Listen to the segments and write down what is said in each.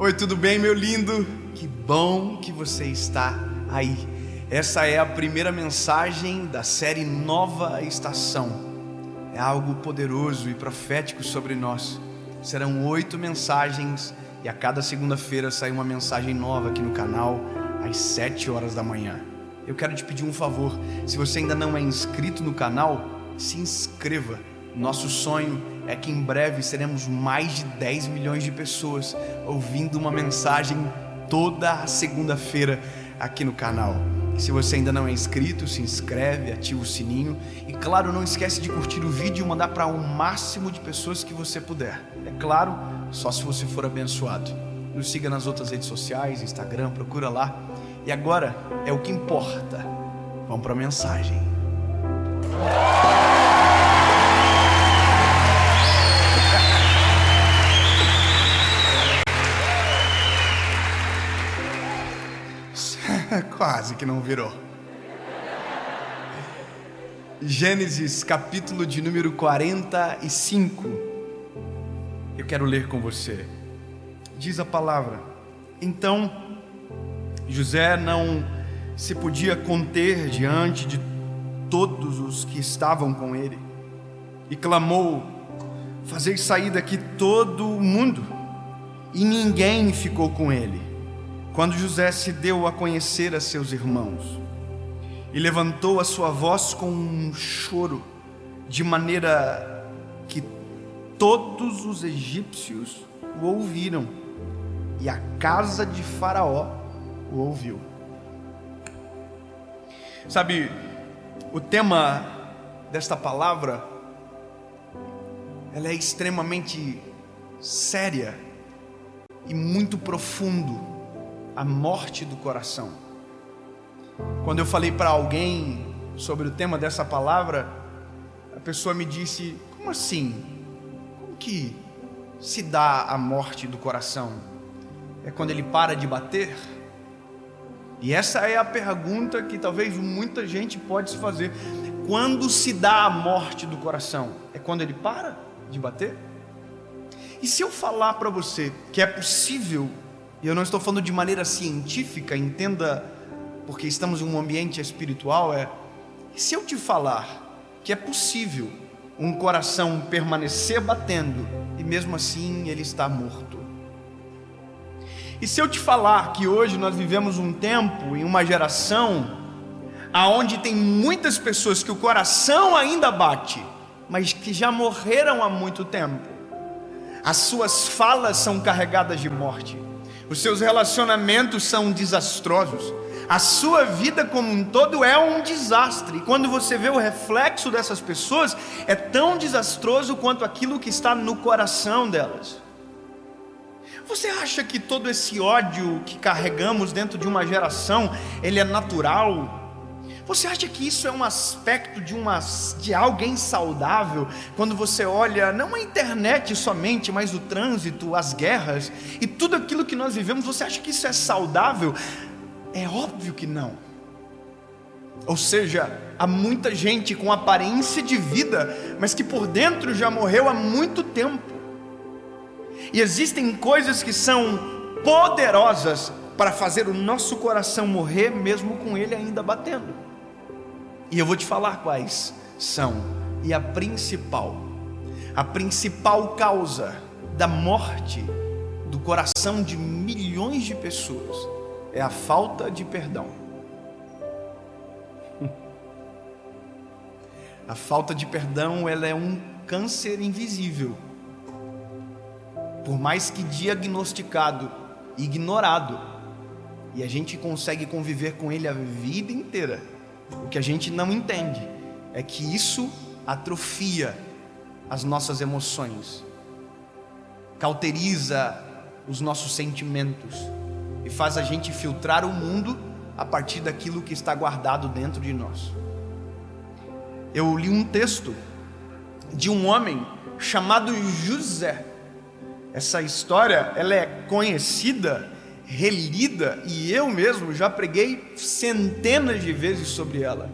Oi, tudo bem, meu lindo? Que bom que você está aí. Essa é a primeira mensagem da série Nova Estação. É algo poderoso e profético sobre nós. Serão 8 mensagens e a cada segunda-feira sai uma mensagem nova aqui no canal às 7 horas da manhã. Eu quero te pedir um favor: se você ainda não é inscrito no canal, se inscreva. Nosso sonho é que em breve seremos mais de 10 milhões de pessoas ouvindo uma mensagem toda segunda-feira aqui no canal. Se você ainda não é inscrito, se inscreve, ativa o sininho e, claro, não esquece de curtir o vídeo e mandar para o máximo de pessoas que você puder. É claro, só se você for abençoado. Nos siga nas outras redes sociais, Instagram, procura lá. E agora é o que importa. Vamos para a mensagem. Quase que não virou. Gênesis, capítulo de número 45. Eu quero ler com você. Diz a palavra: então José não se podia conter diante de todos os que estavam com ele, e clamou: fazei sair daqui todo o mundo. E ninguém ficou com ele. Quando José se deu a conhecer a seus irmãos, e levantou a sua voz com um choro, de maneira que todos os egípcios o ouviram, e a casa de Faraó o ouviu. Sabe, o tema desta palavra, ela é extremamente séria e muito profundo. A morte do coração. Quando eu falei para alguém sobre o tema dessa palavra, a pessoa me disse: como assim? Como que se dá a morte do coração? É quando ele para de bater? E essa é a pergunta que talvez muita gente pode se fazer. Quando se dá a morte do coração? É quando ele para de bater? E se eu falar para você que é possível, e eu não estou falando de maneira científica, entenda, porque estamos em um ambiente espiritual, se eu te falar que é possível um coração permanecer batendo e mesmo assim ele está morto? E se eu te falar que hoje nós vivemos um tempo, em uma geração, aonde tem muitas pessoas que o coração ainda bate, mas que já morreram há muito tempo, as suas falas são carregadas de morte, os seus relacionamentos são desastrosos, a sua vida como um todo é um desastre. E quando você vê o reflexo dessas pessoas, é tão desastroso quanto aquilo que está no coração delas. Você acha que todo esse ódio que carregamos dentro de uma geração, ele é natural? Você acha que isso é um aspecto de alguém saudável? Quando você olha, não a internet somente, mas o trânsito, as guerras e tudo aquilo que nós vivemos, você acha que isso é saudável? É óbvio que não. Ou seja, há muita gente com aparência de vida, mas que por dentro já morreu há muito tempo. E existem coisas que são poderosas para fazer o nosso coração morrer, mesmo com ele ainda batendo. E eu vou te falar quais são. E a principal causa da morte do coração de milhões de pessoas é a falta de perdão. A falta de perdão, ela é um câncer invisível. Por mais que diagnosticado, ignorado, e a gente consegue conviver com ele a vida inteira, o que a gente não entende é que isso atrofia as nossas emoções, cauteriza os nossos sentimentos e faz a gente filtrar o mundo a partir daquilo que está guardado dentro de nós. Eu li um texto de um homem chamado José. Essa história, ela é conhecida, relida, e eu mesmo já preguei centenas de vezes sobre ela.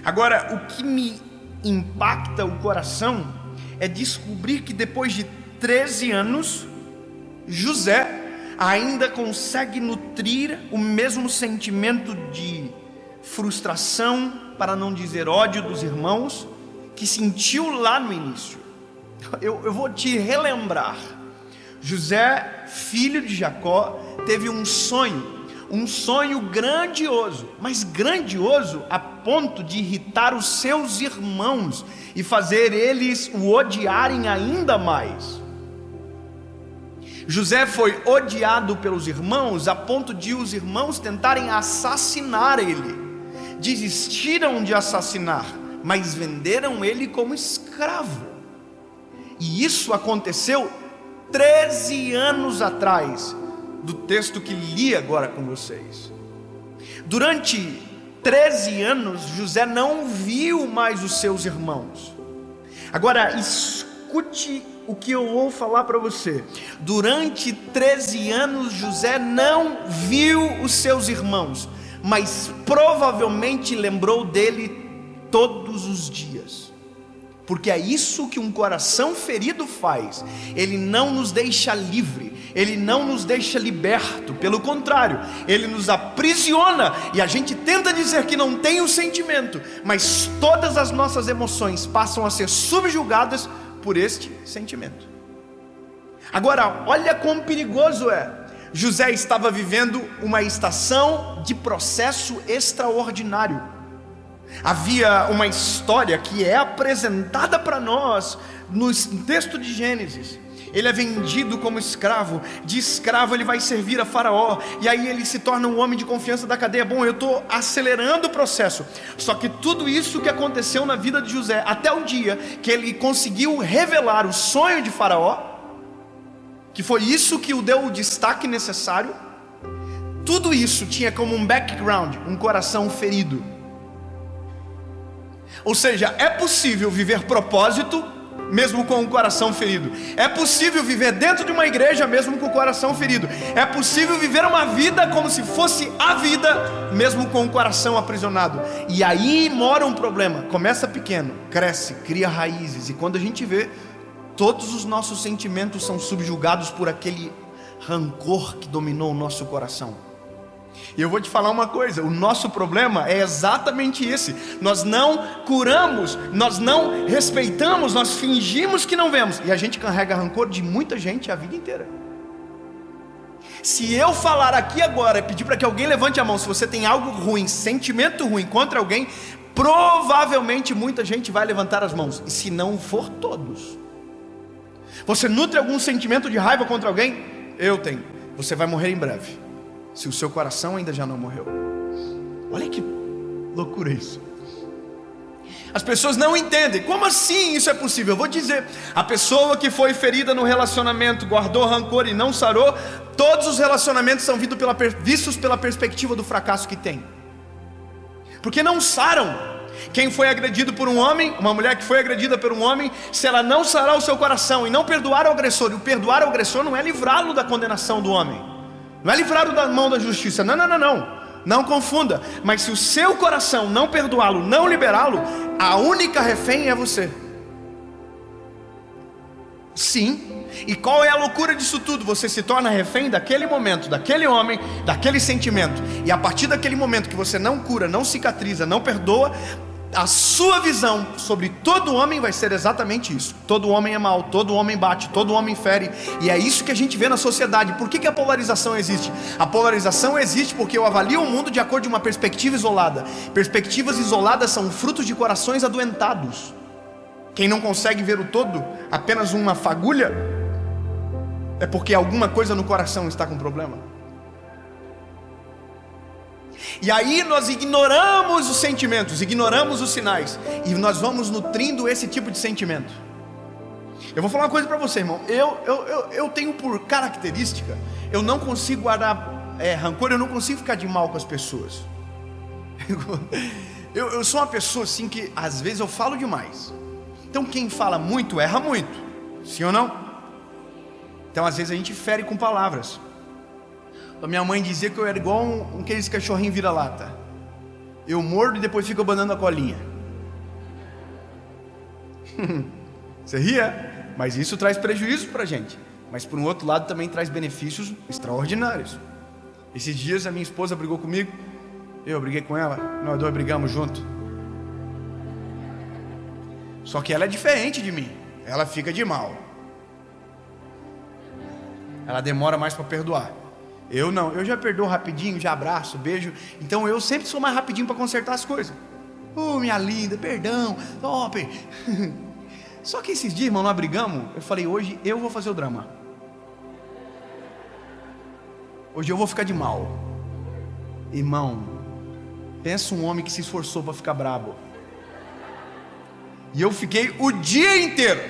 Agora, o que me impacta o coração é descobrir que depois de 13 anos, José ainda consegue nutrir o mesmo sentimento de frustração, para não dizer ódio dos irmãos, que sentiu lá no início. Eu vou te relembrar. José, filho de Jacó, teve um sonho grandioso, mas grandioso a ponto de irritar os seus irmãos e fazer eles o odiarem ainda mais. José foi odiado pelos irmãos a ponto de os irmãos tentarem assassinar ele. Desistiram de assassinar, mas venderam ele como escravo. E isso aconteceu 13 anos atrás, do texto que li agora com vocês. Durante 13 anos, José não viu mais os seus irmãos. Agora, escute o que eu vou falar para você. Durante 13 anos, José não viu os seus irmãos, mas provavelmente lembrou dele todos os dias. Porque é isso que um coração ferido faz. Ele não nos deixa livre, ele não nos deixa liberto. Pelo contrário, ele nos aprisiona. E a gente tenta dizer que não tem o sentimento, mas todas as nossas emoções passam a ser subjugadas por este sentimento. Agora, olha quão perigoso é. José estava vivendo uma estação de processo extraordinário. Havia uma história que é apresentada para nós no texto de Gênesis. Ele é vendido como escravo. De escravo ele vai servir a Faraó, e aí ele se torna um homem de confiança da cadeia. Bom, eu estou acelerando o processo. Só que tudo isso que aconteceu na vida de José, até o dia que ele conseguiu revelar o sonho de Faraó, que foi isso que o deu o destaque necessário, tudo isso tinha como um background um coração ferido. Ou seja, é possível viver propósito mesmo com o coração ferido. É possível viver dentro de uma igreja mesmo com o coração ferido. É possível viver uma vida como se fosse a vida mesmo com o coração aprisionado. E aí mora um problema. Começa pequeno, cresce, cria raízes, e quando a gente vê, todos os nossos sentimentos são subjugados por aquele rancor que dominou o nosso coração. E eu vou te falar uma coisa, o nosso problema é exatamente esse. Nós não curamos, nós não respeitamos, nós fingimos que não vemos, e a gente carrega rancor de muita gente a vida inteira. Se eu falar aqui agora, pedir para que alguém levante a mão, se você tem algo ruim, sentimento ruim contra alguém, provavelmente muita gente vai levantar as mãos, e se não for todos. Você nutre algum sentimento de raiva contra alguém? Eu tenho. Você vai morrer em breve, se o seu coração ainda já não morreu. Olha que loucura isso. As pessoas não entendem. Como assim isso é possível? Eu vou dizer, a pessoa que foi ferida no relacionamento, guardou rancor e não sarou, todos os relacionamentos são vistos pela perspectiva do fracasso que tem, porque não saram. Quem foi agredido por um homem, uma mulher que foi agredida por um homem, se ela não sarar o seu coração e não perdoar o agressor, e o perdoar o agressor não é livrá-lo da condenação do homem, não é livrá-lo da mão da justiça, não confunda. Mas se o seu coração não perdoá-lo, não liberá-lo, a única refém é você. Sim. E qual é a loucura disso tudo? Você se torna refém daquele momento, daquele homem, daquele sentimento. E a partir daquele momento que você não cura, não cicatriza, não perdoa, a sua visão sobre todo homem vai ser exatamente isso. Todo homem é mau, todo homem bate, todo homem fere. E é isso que a gente vê na sociedade. Por que a polarização existe? A polarização existe porque eu avalio o mundo de acordo com uma perspectiva isolada. Perspectivas isoladas são frutos de corações adoentados. Quem não consegue ver o todo, apenas uma fagulha, é porque alguma coisa no coração está com problema. E aí nós ignoramos os sentimentos, ignoramos os sinais, e nós vamos nutrindo esse tipo de sentimento. Eu vou falar uma coisa para você, irmão. Eu tenho por característica, eu não consigo guardar rancor, eu não consigo ficar de mal com as pessoas. Eu sou uma pessoa assim que às vezes eu falo demais. Então quem fala muito erra muito, sim ou não? Então às vezes a gente fere com palavras. A minha mãe dizia que eu era igual aqueles cachorrinhos vira-lata. Eu mordo e depois fico abanando a colinha. Você ria? Mas isso traz prejuízo pra gente. mas por um outro lado também traz benefícios extraordinários. Esses dias a minha esposa brigou comigo, eu briguei com ela, nós dois brigamos junto. Só que ela é diferente de mim, ela fica de mal, ela demora mais para perdoar. Eu não, eu já perdoo rapidinho, já abraço, beijo. Então eu sempre sou mais rapidinho para consertar as coisas. Minha linda, perdão, top. Só que esses dias, irmão, nós brigamos. Eu falei, hoje eu vou fazer o drama. Hoje eu vou ficar de mal. Irmão, pensa um homem que se esforçou para ficar brabo. E eu fiquei o dia inteiro.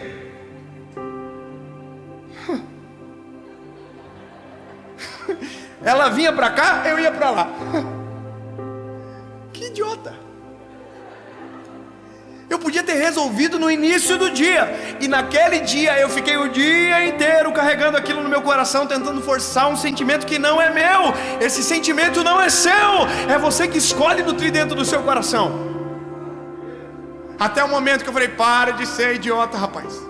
Ela vinha para cá, eu ia para lá. Que idiota. Eu podia ter resolvido no início do dia. E naquele dia eu fiquei o dia inteiro carregando aquilo no meu coração, tentando forçar um sentimento que não é meu. Esse sentimento não é seu. É você que escolhe nutrir dentro do seu coração. Até o momento que eu falei, para de ser idiota, rapaz.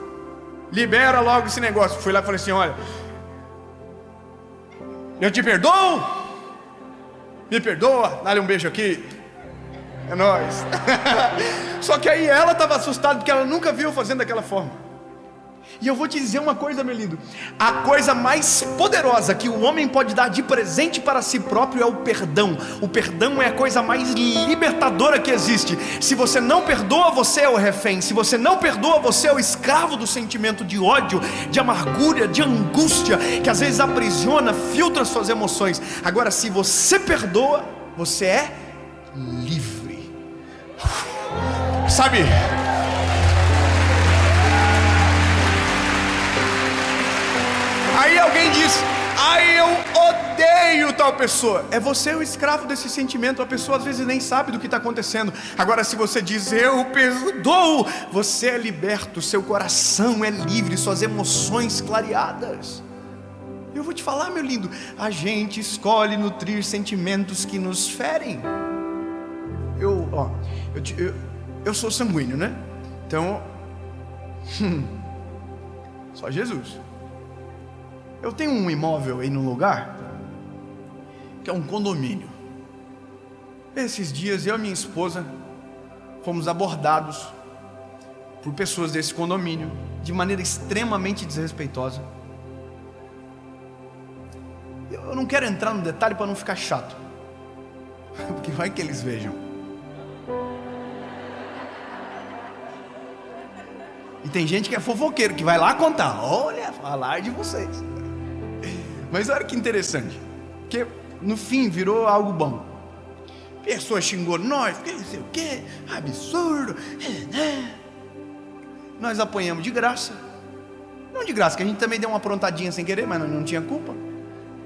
Libera logo esse negócio. Fui lá e falei assim, olha, eu te perdoo. Me perdoa, dá-lhe um beijo aqui. É nóis. Só que aí ela estava assustada, porque ela nunca viu eu fazendo daquela forma. E eu vou te dizer uma coisa, meu lindo. A coisa mais poderosa que o homem pode dar de presente para si próprio é o perdão. O perdão é a coisa mais libertadora que existe. Se você não perdoa, você é o refém. Se você não perdoa, você é o escravo do sentimento de ódio, de amargura, de angústia, que às vezes aprisiona, filtra suas emoções. Agora, se você perdoa, você é livre. Sabe? Aí alguém diz, eu odeio tal pessoa. É você o escravo desse sentimento. A pessoa às vezes nem sabe do que está acontecendo. Agora se você diz, eu perdoo, você é liberto, seu coração é livre, suas emoções clareadas. Eu vou te falar, meu lindo, a gente escolhe nutrir sentimentos que nos ferem. Eu sou sanguíneo, né? Então, só Jesus. Eu tenho um imóvel aí num lugar que é um condomínio. Esses dias eu e minha esposa fomos abordados por pessoas desse condomínio de maneira extremamente desrespeitosa. Eu não quero entrar no detalhe para não ficar chato, porque vai que eles vejam. E tem gente que é fofoqueiro, que vai lá contar, olha, falar de vocês. Mas olha que interessante, que no fim virou algo bom. A pessoa xingou nós, que não sei o que, absurdo. Nós apanhamos de graça. Não de graça, que a gente também deu uma aprontadinha sem querer, mas não tinha culpa.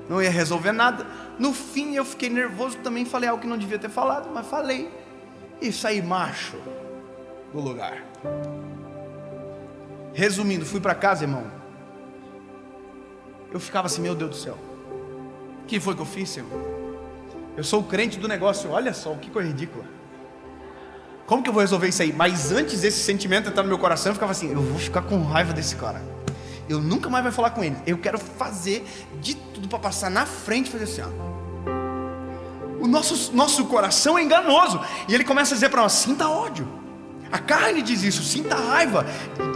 Não ia resolver nada. No fim eu fiquei nervoso, também falei algo que não devia ter falado, mas falei. E saí macho do lugar. Resumindo, fui para casa, irmão. Eu ficava assim, meu Deus do céu, o que foi que eu fiz, Senhor? Eu sou o crente do negócio, olha só, que coisa ridícula. Como que eu vou resolver isso aí? Mas antes desse sentimento entrar no meu coração, eu ficava assim, eu vou ficar com raiva desse cara. Eu nunca mais vou falar com ele. Eu quero fazer de tudo para passar na frente e fazer assim, ó. O nosso coração é enganoso. E ele começa a dizer para nós, sinta ódio. A carne diz isso, sinta raiva,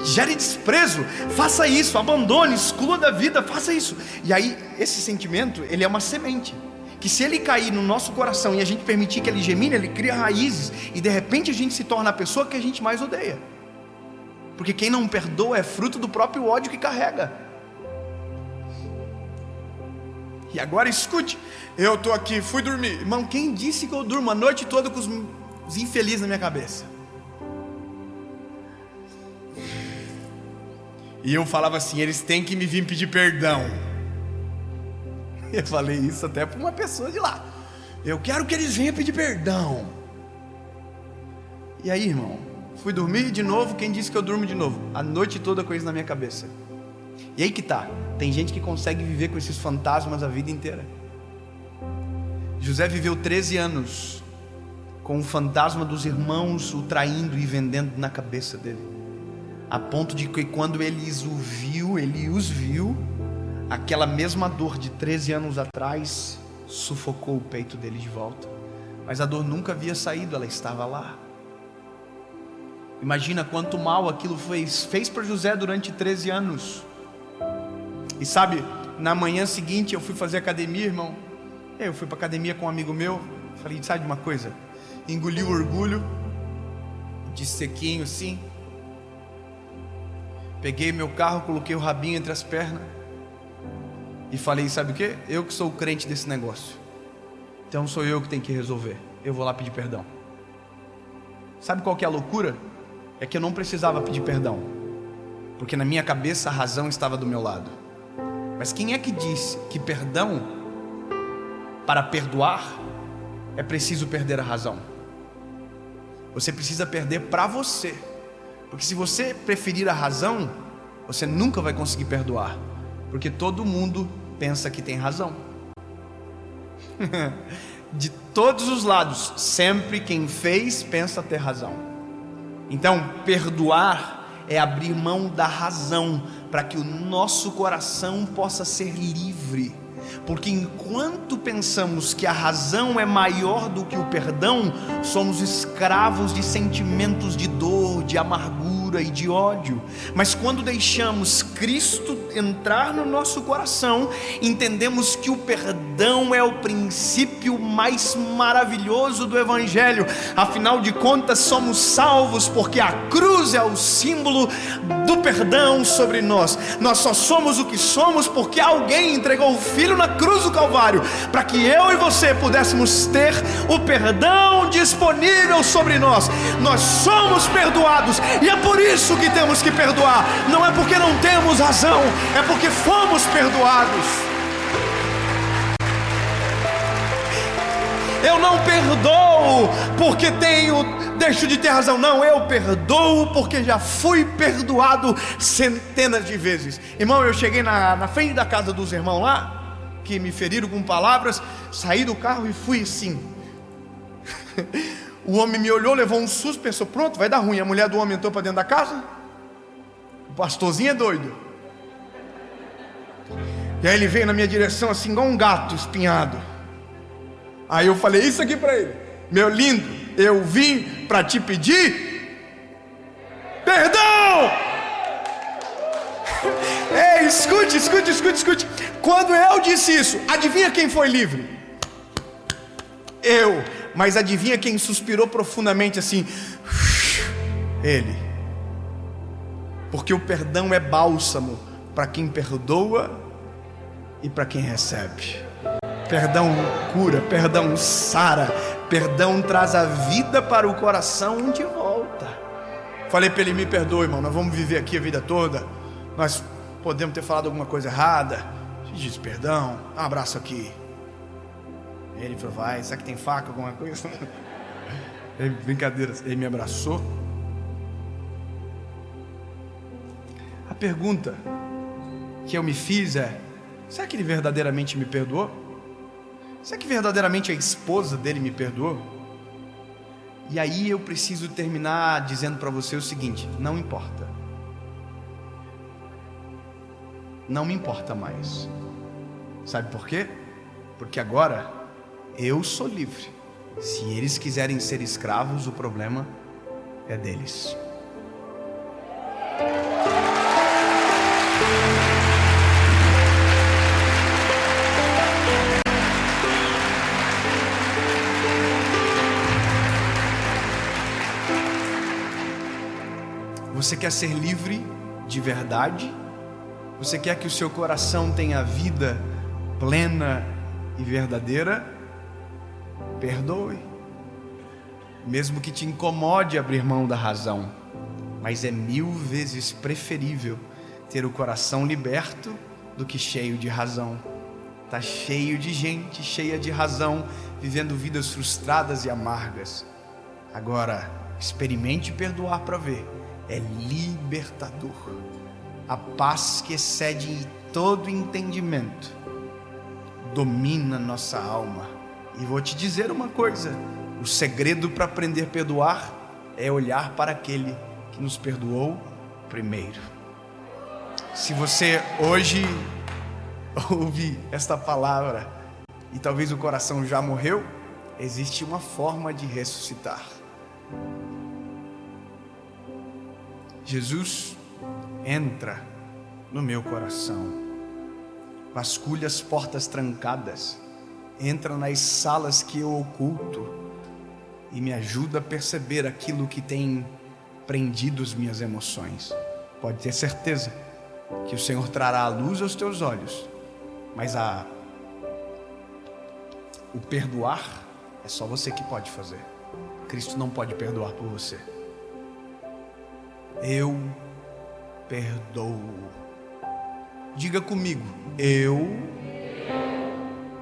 gere desprezo, faça isso, abandone, exclua da vida, faça isso. E aí, esse sentimento, ele é uma semente, que se ele cair no nosso coração e a gente permitir que ele germine, ele cria raízes, e de repente a gente se torna a pessoa que a gente mais odeia. Porque quem não perdoa é fruto do próprio ódio que carrega. E agora escute, eu estou aqui, fui dormir. Irmão, quem disse que eu durmo a noite toda com os infelizes na minha cabeça? E eu falava assim, eles têm que me vir pedir perdão. Eu falei isso até para uma pessoa de lá. Eu quero que eles venham pedir perdão. E aí, irmão, fui dormir de novo. Quem disse que eu durmo de novo? A noite toda com isso na minha cabeça. E aí que tá, tem gente que consegue viver com esses fantasmas a vida inteira. José viveu 13 anos com o fantasma dos irmãos o traindo e vendendo na cabeça dele, a ponto de que quando ele os viu, aquela mesma dor de 13 anos atrás sufocou o peito dele de volta. Mas a dor nunca havia saído, ela estava lá. Imagina quanto mal aquilo fez para José durante 13 anos. E sabe, na manhã seguinte eu fui fazer academia, irmão. Eu fui para academia com um amigo meu. Falei, sabe de uma coisa? Engoli o orgulho, de sequinho assim. Peguei meu carro, coloquei o rabinho entre as pernas e falei, sabe o que? Eu que sou o crente desse negócio, então sou eu que tenho que resolver. Eu vou lá pedir perdão. Sabe qual que é a loucura? É que eu não precisava pedir perdão, porque na minha cabeça a razão estava do meu lado. Mas quem é que disse que perdão, para perdoar, é preciso perder a razão? Você precisa perder para você. Porque se você preferir a razão, você nunca vai conseguir perdoar. Porque todo mundo pensa que tem razão. De todos os lados, sempre quem fez pensa ter razão. Então, perdoar é abrir mão da razão, para que o nosso coração possa ser livre. Porque enquanto pensamos que a razão é maior do que o perdão, somos escravos de sentimentos de dor, de amargura e de ódio. Mas quando deixamos Cristo entrar no nosso coração, entendemos que o perdão é o princípio mais maravilhoso do Evangelho. Afinal de contas, somos salvos porque a cruz é o símbolo do perdão sobre nós. Nós só somos o que somos porque alguém entregou o Filho na cruz do Calvário, para que eu e você pudéssemos ter o perdão disponível sobre nós. Nós somos perdoados, e é por isso que temos que perdoar. Não é porque não temos razão, é porque fomos perdoados. Eu não perdoo porque deixo de ter razão. Não, eu perdoo porque já fui perdoado centenas de vezes. Irmão, eu cheguei na frente da casa dos irmãos lá, que me feriram com palavras, saí do carro e fui assim. O homem me olhou, levou um susto, pensou, pronto, vai dar ruim. A mulher do homem entrou para dentro da casa. O pastorzinho é doido. E aí ele veio na minha direção assim, igual um gato espinhado. Aí eu falei isso aqui para ele: meu lindo, eu vim para te pedir perdão. Ei, escute. Quando eu disse isso, adivinha quem foi livre? Eu. Mas adivinha quem suspirou profundamente assim? Ele. Porque o perdão é bálsamo para quem perdoa e para quem recebe. Perdão cura, perdão sara, perdão traz a vida para o coração de volta. Falei para ele: me perdoe, irmão, nós vamos viver aqui a vida toda, nós podemos ter falado alguma coisa errada, te disse perdão, um abraço aqui. Ele falou: vai, será que tem faca, alguma coisa? Brincadeira, ele me abraçou. A pergunta que eu me fiz é: será que ele verdadeiramente me perdoou? Será que verdadeiramente a esposa dele me perdoou? E aí eu preciso terminar dizendo para você o seguinte: não importa. Não me importa mais. Sabe por quê? Porque agora eu sou livre. Se eles quiserem ser escravos, o problema é deles. Você quer ser livre de verdade? Você quer que o seu coração tenha vida plena e verdadeira? Perdoe. Mesmo que te incomode abrir mão da razão, mas é 1000 vezes preferível ter o coração liberto do que cheio de razão. Está cheio de gente cheia de razão, vivendo vidas frustradas e amargas. Agora, experimente perdoar para ver. É libertador. A paz que excede todo entendimento domina nossa alma. E vou te dizer uma coisa: o segredo para aprender a perdoar é olhar para aquele que nos perdoou primeiro. Se você hoje ouve esta palavra e talvez o coração já morreu, existe uma forma de ressuscitar. Jesus entra no meu coração, vasculha as portas trancadas, entra nas salas que eu oculto e me ajuda a perceber aquilo que tem prendido as minhas emoções. Pode ter certeza que o Senhor trará a luz aos teus olhos, mas o perdoar é só você que pode fazer. Cristo não pode perdoar por você. Eu perdoo. Diga comigo, eu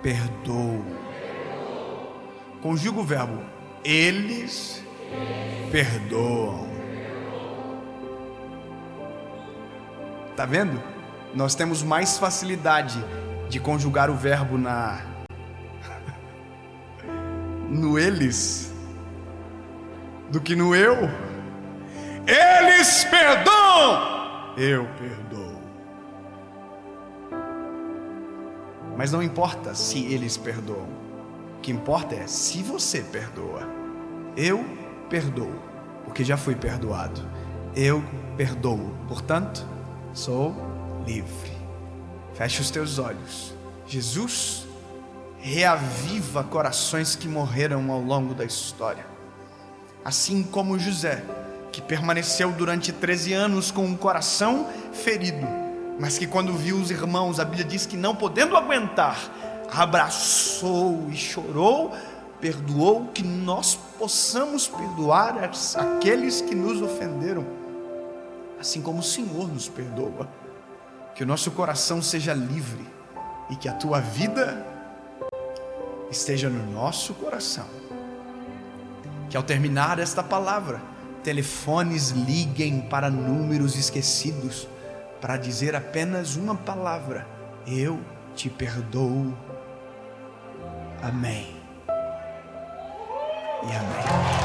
perdoo. Conjuga o verbo, eles perdoam. Tá vendo? Nós temos mais facilidade de conjugar o verbo no eles do que no eu. Eles perdoam, eu perdoo. Mas não importa se eles perdoam, o que importa é se você perdoa. Eu perdoo, porque já fui perdoado. Eu perdoo, portanto, sou livre. Feche os teus olhos. Jesus reaviva corações que morreram ao longo da história. Assim como José, que permaneceu durante 13 anos com um coração ferido, mas que quando viu os irmãos, a Bíblia diz que não podendo aguentar, abraçou e chorou, perdoou, que nós possamos perdoar aqueles que nos ofenderam, assim como o Senhor nos perdoa. Que o nosso coração seja livre e que a tua vida esteja no nosso coração. Que ao terminar esta palavra, telefones liguem para números esquecidos para dizer apenas uma palavra: eu te perdoo. Amém e amém.